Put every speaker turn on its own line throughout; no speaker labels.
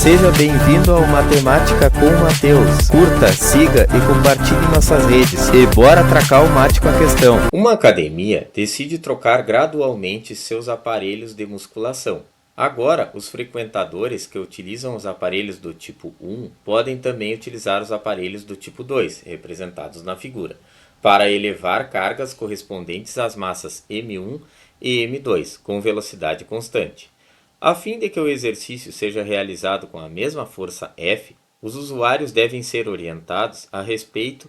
Seja bem-vindo ao Matemática com o Matheus. Curta, siga e compartilhe nossas redes. E bora atracar o mate com a questão. Uma academia decide trocar gradualmente seus aparelhos de musculação. Agora, os frequentadores que utilizam os aparelhos do tipo 1 podem também utilizar os aparelhos do tipo 2, representados na figura, para elevar cargas correspondentes às massas M1 e M2 com velocidade constante. A fim de que o exercício seja realizado com a mesma força F, os usuários devem ser orientados a respeito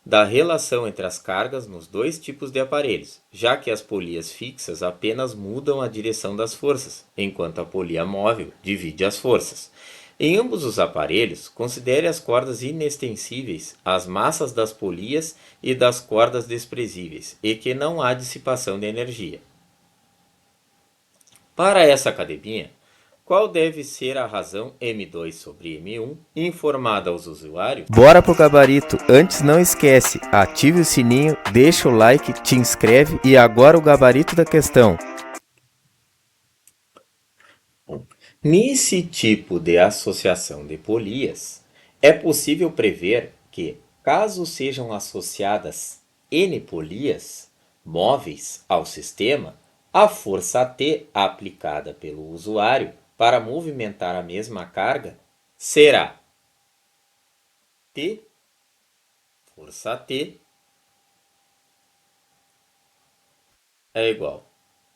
da relação entre as cargas nos dois tipos de aparelhos, já que as polias fixas apenas mudam a direção das forças, enquanto a polia móvel divide as forças. Em ambos os aparelhos, considere as cordas inextensíveis, as massas das polias e das cordas desprezíveis, e que não há dissipação de energia. Para essa academia, qual deve ser a razão M2 sobre M1 informada aos usuários? Bora pro gabarito. Antes não esquece, ative o sininho, deixa o like, te inscreve e agora o gabarito da questão. Nesse tipo de associação de polias, é possível prever que, caso sejam associadas N polias móveis ao sistema, a força T aplicada pelo usuário para movimentar a mesma carga será T, força T, é igual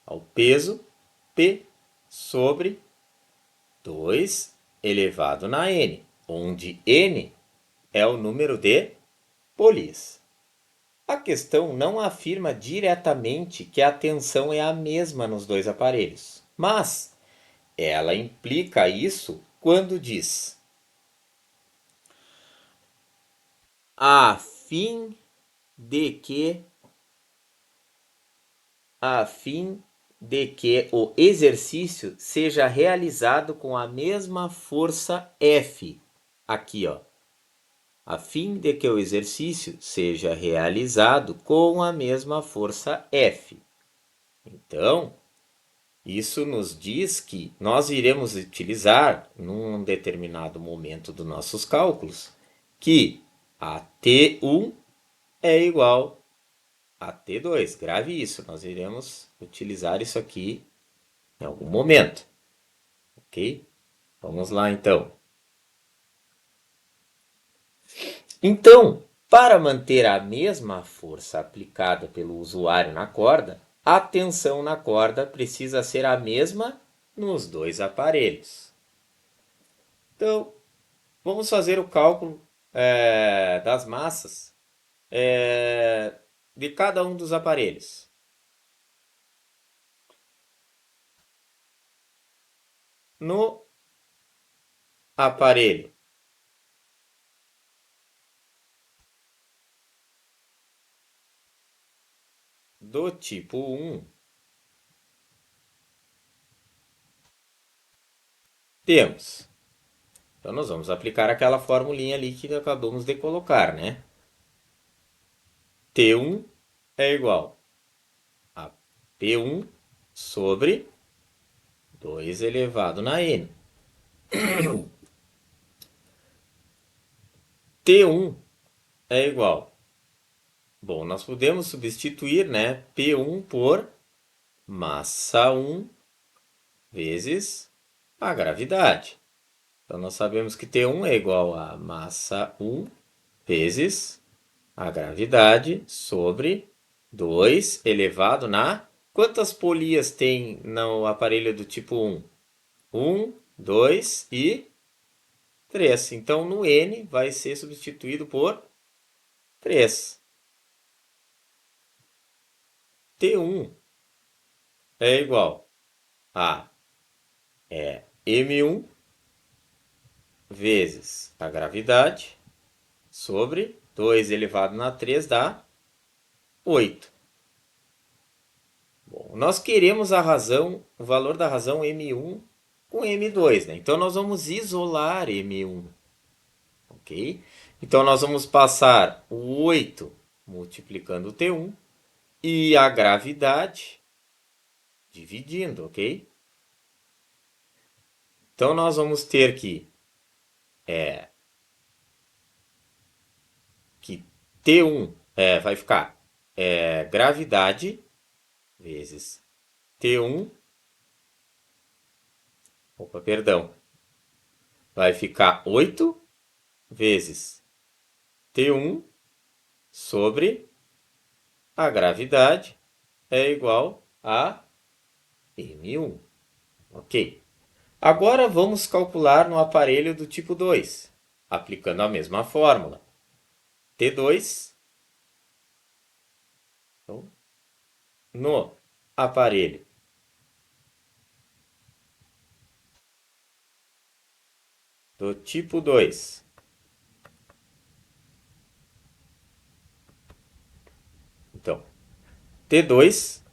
ao peso P sobre 2 elevado na N, onde N é o número de polias. A questão não afirma diretamente que a tensão é a mesma nos dois aparelhos, mas ela implica isso quando diz: a fim de que o exercício seja realizado com a mesma força F. Aqui, ó. A fim de que o exercício seja realizado com a mesma força F. Então, isso nos diz que nós iremos utilizar, num determinado momento dos nossos cálculos, que a T1 é igual a T2. Grave isso, nós iremos utilizar isso aqui em algum momento. Ok? Vamos lá, então. Então, para manter a mesma força aplicada pelo usuário na corda, a tensão na corda precisa ser a mesma nos dois aparelhos. Então, vamos fazer o cálculo das massas de cada um dos aparelhos. No aparelho do tipo 1, temos. Então, nós vamos aplicar aquela formulinha ali que acabamos de colocar, né? T1 é igual a P1 sobre 2 elevado na N. T1 é igual. Bom, nós podemos substituir, né, P1 por massa 1 vezes a gravidade. Então, nós sabemos que T1 é igual a massa 1 vezes a gravidade sobre 2 elevado na... Quantas polias tem no aparelho do tipo 1? 1, 2 e 3. Então, no N vai ser substituído por 3. T1 é igual a M1 vezes a gravidade sobre 2 elevado na 3 dá 8. Bom, nós queremos a razão, o valor da razão M1 com M2, né? Então, nós vamos isolar M1, ok? Então, nós vamos passar o 8 multiplicando o T1 e a gravidade dividindo, ok? Então, nós vamos ter que que T1 vai ficar gravidade vezes T1. Opa, perdão. Vai ficar 8 vezes T1 sobre a gravidade é igual a M1. Ok. Agora vamos calcular no aparelho do tipo 2, aplicando a mesma fórmula. T2 então, no aparelho do tipo 2 então, T2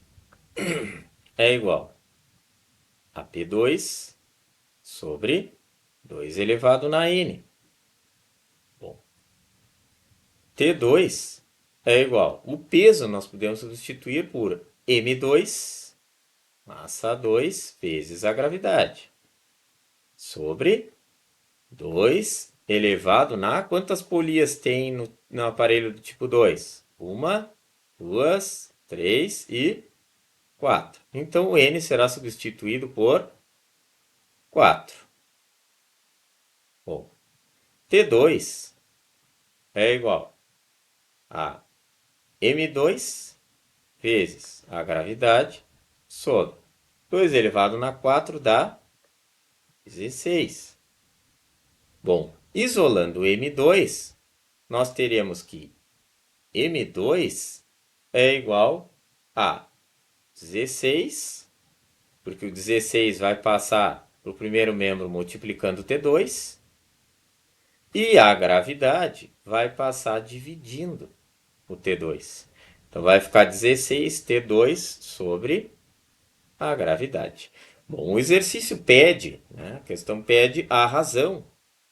é igual a P2 sobre 2 elevado na N. Bom, T2 é igual, o peso nós podemos substituir por M2, massa 2, vezes a gravidade, sobre 2 elevado na... Quantas polias tem no aparelho do tipo 2? 1, 2, 3 e 4. Então, o N será substituído por 4. Bom, T2 é igual a M2 vezes a gravidade sobre 2 elevado na 4 dá 16. Bom, isolando M2, nós teremos que M2 é igual a 16, porque o 16 vai passar para o primeiro membro multiplicando T2, e a gravidade vai passar dividindo o T2. Então, vai ficar 16 T2 sobre a gravidade. Bom, o exercício pede, a questão pede a razão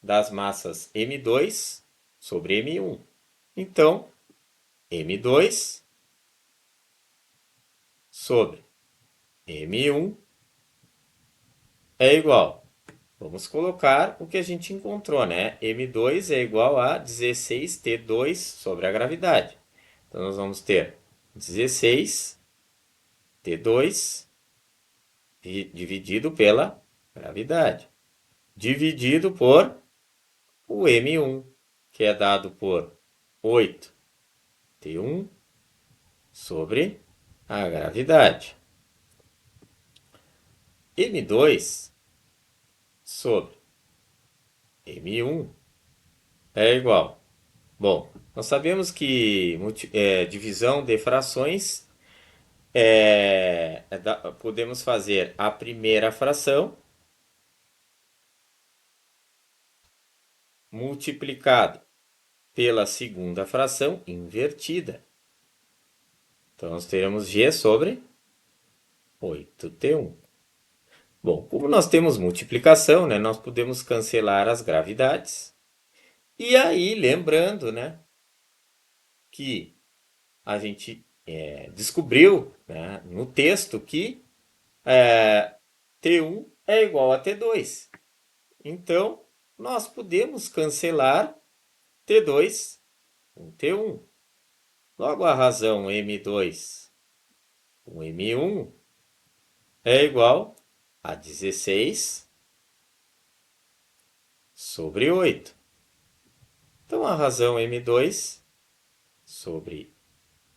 das massas M2 sobre M1. Então, M2 sobre M1 é igual. Vamos colocar o que a gente encontrou, né? M2 é igual a 16T2 sobre a gravidade. Então, nós vamos ter 16T2 dividido pela gravidade, dividido por o M1, que é dado por 8T1 sobre a gravidade. M2 sobre M1 é igual. Bom, nós sabemos que divisão de frações podemos fazer a primeira fração multiplicado pela segunda fração invertida. Então, nós teremos G sobre 8T1. Bom, como nós temos multiplicação, nós podemos cancelar as gravidades. E aí, lembrando, que a gente descobriu no texto que T1 é igual a T2. Então, nós podemos cancelar T2 com T1. Logo, a razão M2 com M1 é igual a 16 sobre 8. Então, a razão M2 sobre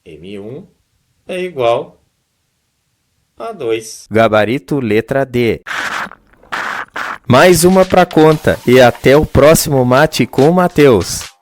M1 é igual a 2.
Gabarito letra D. Mais uma pra conta e até o próximo mate com o Matheus.